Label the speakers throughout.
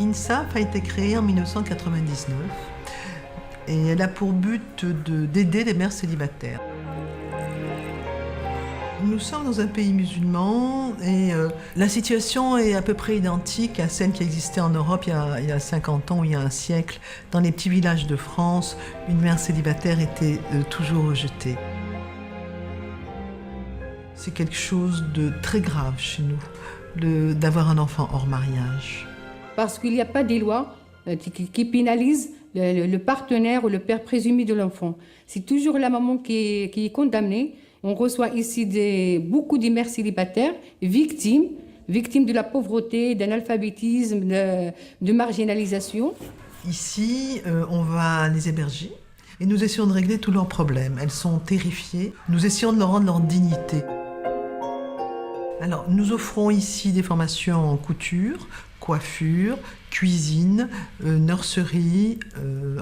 Speaker 1: INSAF a été créée en 1999 et elle a pour but d'aider les mères célibataires. Nous sommes dans un pays musulman et la situation est à peu près identique à celle qui existait en Europe il y a 50 ans ou il y a un siècle. Dans les petits villages de France, une mère célibataire était toujours rejetée. C'est quelque chose de très grave chez nous, d'avoir un enfant hors mariage.
Speaker 2: Parce qu'il n'y a pas des lois qui pénalisent le partenaire ou le père présumé de l'enfant. C'est toujours la maman qui est condamnée. On reçoit ici beaucoup de mères célibataires, victimes de la pauvreté, d'analphabétisme, de marginalisation.
Speaker 1: Ici, on va les héberger et nous essayons de régler tous leurs problèmes. Elles sont terrifiées. Nous essayons de leur rendre leur dignité. Alors, nous offrons ici des formations en couture, coiffure, cuisine, nurserie,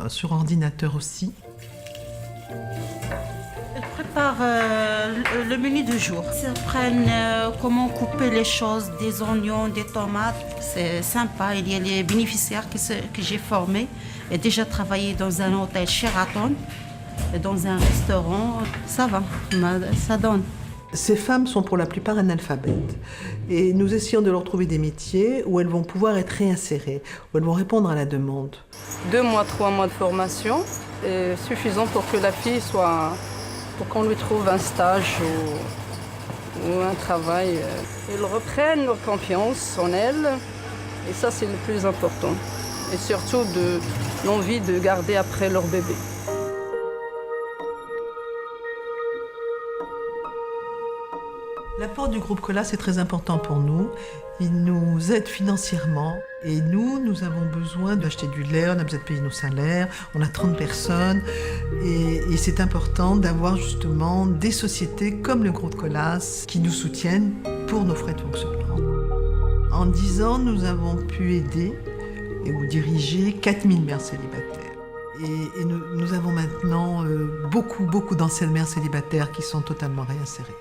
Speaker 1: sur ordinateur aussi.
Speaker 3: Elles préparent le menu du jour. Elles apprennent comment couper les choses, des oignons, des tomates. C'est sympa. Il y a les bénéficiaires que j'ai formés et déjà travaillé dans un hôtel Sheraton, dans un restaurant. Ça va, ça donne.
Speaker 1: Ces femmes sont pour la plupart analphabètes et nous essayons de leur trouver des métiers où elles vont pouvoir être réinsérées, où elles vont répondre à la demande.
Speaker 4: 2 mois, 3 mois de formation est suffisant pour que la fille pour qu'on lui trouve un stage ou un travail. Elles reprennent leur confiance en elles et ça c'est le plus important. Et surtout l'envie de garder après leur bébé.
Speaker 1: L'apport du groupe Colas est très important pour nous. Il nous aide financièrement et nous avons besoin d'acheter du lait, on a besoin de payer nos salaires, on a 30 personnes et c'est important d'avoir justement des sociétés comme le groupe Colas qui nous soutiennent pour nos frais de fonctionnement. En 10 ans, nous avons pu aider ou diriger 4000 mères célibataires. Et nous avons maintenant beaucoup d'anciennes mères célibataires qui sont totalement réinsérées.